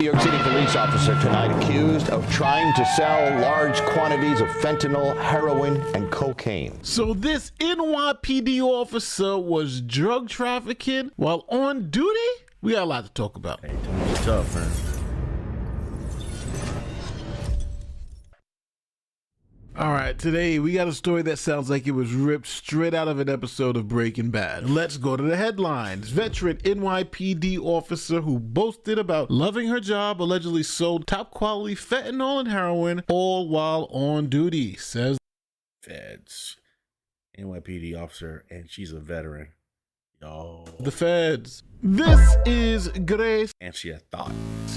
New York City police officer tonight accused of trying to sell large quantities of fentanyl, heroin, and cocaine. So this NYPD officer was drug trafficking while on duty? We got a lot to talk about. Hey, what's up, man? All right, today we got a story that sounds like it was ripped straight out of an episode of Breaking Bad. Let's go to the headlines. Veteran NYPD officer who boasted about loving her job allegedly sold top quality fentanyl and heroin all while on duty, says Feds. NYPD officer, and she's a veteran. Yo. the feds. This is Grace And she had thought.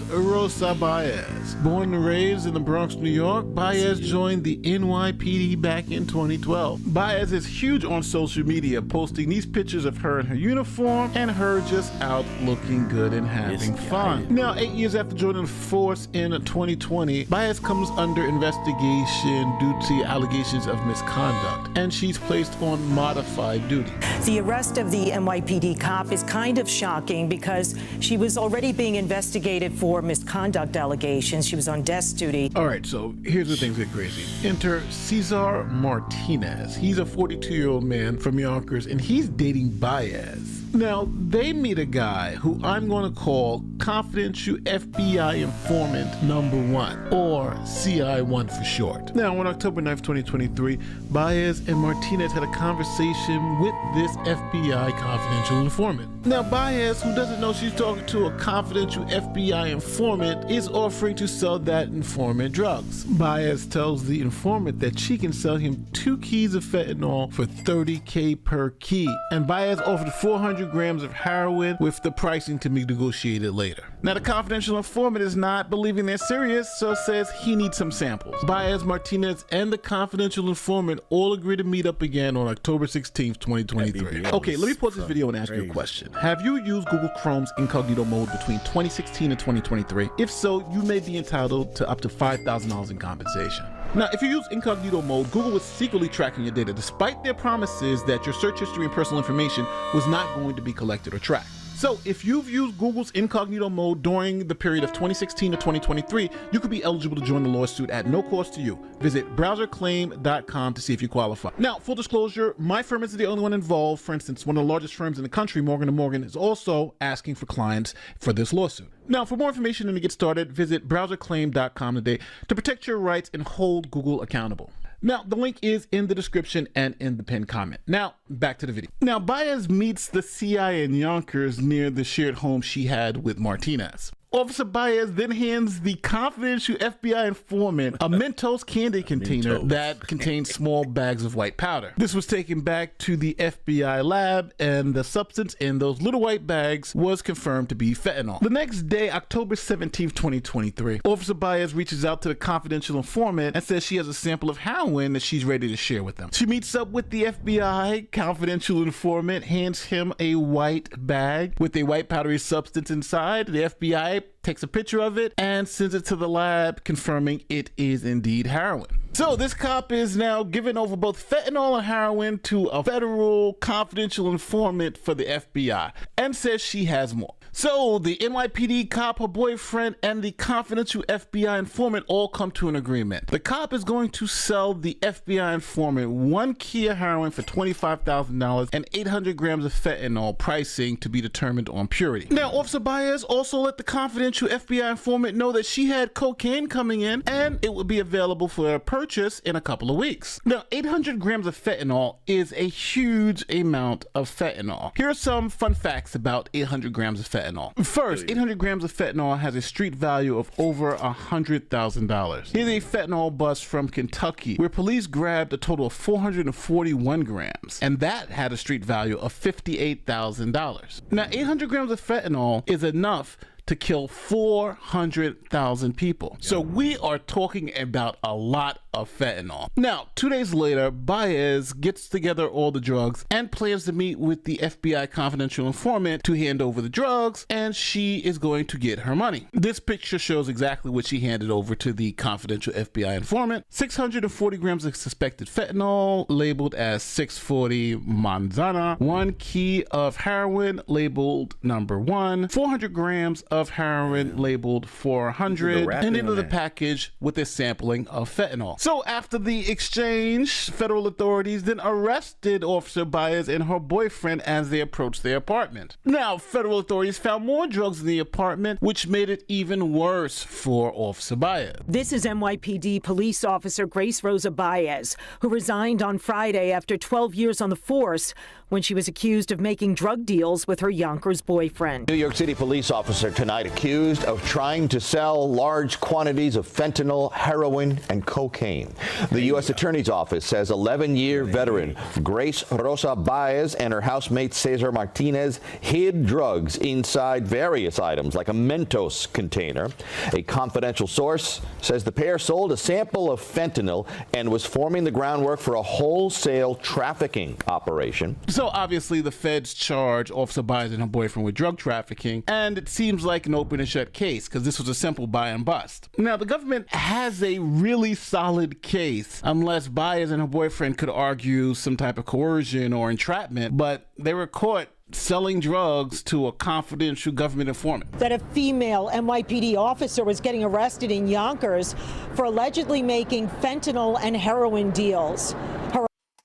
Rosa Baez. Born and raised in the Bronx, New York, Baez joined the NYPD back in 2012. Baez is huge on social media, posting these pictures of her in her uniform and her just out looking good and having fun. Now, 8 years after joining the force in 2020, Baez comes under investigation due to allegations of misconduct, and she's placed on modified duty. The arrest of the NYPD cop is kind of shocking because she was already being investigated for misconduct allegations. She was on desk duty. All right, so here's the things that get crazy. Enter Cesar Martinez. He's a 42-year-old man from Yonkers, and he's dating Baez. Now, they meet a guy who I'm going to call confidential FBI informant number 1, or CI1 for short. Now, on October 9th, 2023, Baez and Martinez had a conversation with this FBI confidential informant. Now, Baez, who doesn't know she's talking to a confidential FBI informant, is offering to sell that informant drugs. Baez tells the informant that she can sell him 2 keys of fentanyl for $30K per key, and Baez offered 400 grams of heroin with the pricing to be negotiated later. Now, the confidential informant is not believing they're serious, so says he needs some samples. Baez, Martinez, and the confidential informant all agree to meet up again on October 16th, 2023. Okay, let me pause this video and ask you a question. Have you used Google Chrome's incognito mode between 2016 and 2023? If so, you may be entitled to up to $5,000 in compensation. Now, if you use incognito mode, Google was secretly tracking your data despite their promises that your search history and personal information was not going to be collected or tracked. So if you've used Google's incognito mode during the period of 2016 to 2023, you could be eligible to join the lawsuit at no cost to you. Visit browserclaim.com to see if you qualify. Now, full disclosure, my firm isn't the only one involved. For instance, one of the largest firms in the country, Morgan & Morgan, is also asking for clients for this lawsuit. Now, for more information and to get started, visit browserclaim.com today to protect your rights and hold Google accountable. Now, the link is in the description and in the pinned comment. Now, back to the video. Now, Baez meets the CI in Yonkers near the shared home she had with Martinez. Officer Baez then hands the confidential FBI informant a Mentos candy container that contains small bags of white powder. This was taken back to the FBI lab, and the substance in those little white bags was confirmed to be fentanyl. The next day, October 17th, 2023, Officer Baez reaches out to the confidential informant and says she has a sample of heroin that she's ready to share with them. She meets up with the FBI confidential informant, hands him a white bag with a white powdery substance inside. The FBI takes a picture of it and sends it to the lab, confirming it is indeed heroin. So this cop is now giving over both fentanyl and heroin to a federal confidential informant for the FBI and says she has more. So the NYPD cop, her boyfriend, and the confidential FBI informant all come to an agreement. The cop is going to sell the FBI informant 1 key of heroin for $25,000 and 800 grams of fentanyl, pricing to be determined on purity. Now, Officer Baez also let the confidential FBI informant know that she had cocaine coming in and it would be available for a purchase in a couple of weeks. Now, 800 grams of fentanyl is a huge amount of fentanyl. Here are some fun facts about 800 grams of fentanyl. First, 800 grams of fentanyl has a street value of over $100,000. Here's a fentanyl bust from Kentucky where police grabbed a total of 441 grams, and that had a street value of $58,000. Now, 800 grams of fentanyl is enough to kill 400,000 people. So we are talking about a lot of fentanyl. Now, 2 days later, Baez gets together all the drugs and plans to meet with the FBI confidential informant to hand over the drugs, and she is going to get her money. This picture shows exactly what she handed over to the confidential FBI informant: 640 grams of suspected fentanyl labeled as 640 manzana, 1 key of heroin labeled number 1, 400 grams of heroin labeled 400, and into the package with a sampling of fentanyl. So after the exchange, federal authorities then arrested Officer Baez and her boyfriend as they approached their apartment. Now, federal authorities found more drugs in the apartment, which made it even worse for Officer Baez. This is NYPD police officer Grace Rosa Baez, who resigned on Friday after 12 years on the force when she was accused of making drug deals with her Yonkers boyfriend. New York City police officer tonight accused of trying to sell large quantities of fentanyl, heroin, and cocaine. The U.S. Attorney's Office says 11-year veteran Grace Rosa Baez and her housemate Cesar Martinez hid drugs inside various items like a Mentos container. A confidential source says the pair sold a sample of fentanyl and was forming the groundwork for a wholesale trafficking operation. So obviously the feds charge Officer Baez and her boyfriend with drug trafficking, and it seems like an open and shut case because this was a simple buy and bust. Now, the government has a really solid case unless Baez and her boyfriend could argue some type of coercion or entrapment, but they were caught selling drugs to a confidential government informant. That a female NYPD officer was getting arrested in Yonkers for allegedly making fentanyl and heroin deals.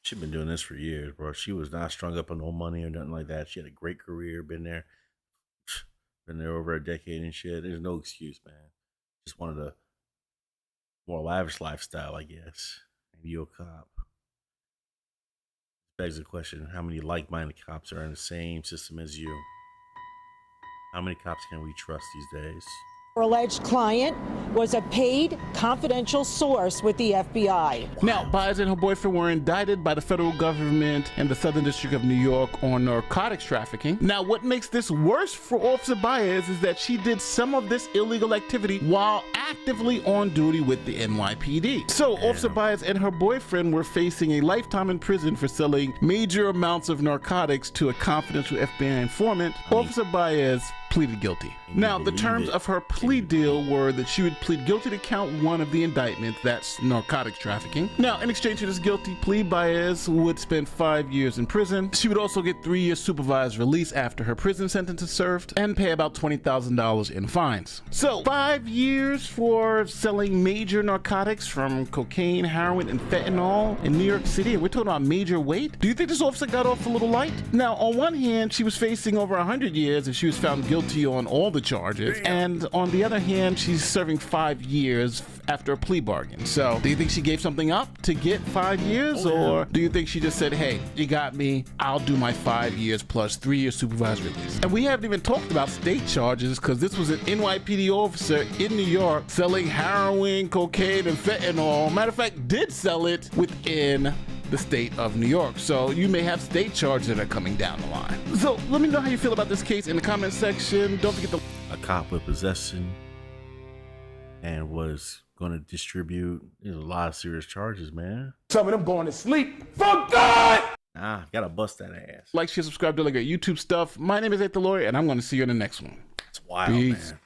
She's been doing this for years, bro. She was not strung up on no money or nothing like that. She had a great career, been there over a decade and shit. There's no excuse, man. Just wanted a more lavish lifestyle, I guess. Maybe you're a cop. Begs the question, how many like-minded cops are in the same system as you? How many cops can we trust these days? Her alleged client was a paid confidential source with the FBI. Now, Baez and her boyfriend were indicted by the federal government and the Southern District of New York on narcotics trafficking. Now, what makes this worse for Officer Baez is that she did some of this illegal activity while actively on duty with the NYPD. So, Officer Baez and her boyfriend were facing a lifetime in prison for selling major amounts of narcotics to a confidential FBI informant. Officer Baez pleaded guilty. Now, the terms of her plea deal were that she would plead guilty to count 1 of the indictment, that's narcotics trafficking. Now, in exchange for this guilty plea, Baez would spend 5 years in prison. She would also get 3 years supervised release after her prison sentence is served and pay about $20,000 in fines. So, 5 years for selling major narcotics from cocaine, heroin, and fentanyl in New York City. And we're talking about major weight. Do you think this officer got off a little light? Now, on one hand, she was facing over 100 years if she was found guilty on all the charges, and on the other hand, she's serving 5 years after a plea bargain. So do you think she gave something up to get 5 years, or do you think she just said, hey, you got me, I'll do my 5 years plus 3 years supervised release? And we haven't even talked about state charges, because this was an NYPD officer in New York selling heroin, cocaine, and fentanyl. Matter of fact, did sell it within the state of New York. So you may have state charges that are coming down the line. So let me know how you feel about this case in the comment section. Don't forget to... A cop with possession and was going to distribute. There's a lot of serious charges, man. Some of them going to sleep. For God! Gotta bust that ass. Like, share, subscribe to like our YouTube stuff. My name is Ed the Lawyer, and I'm going to see you in the next one. It's wild, Peace. man.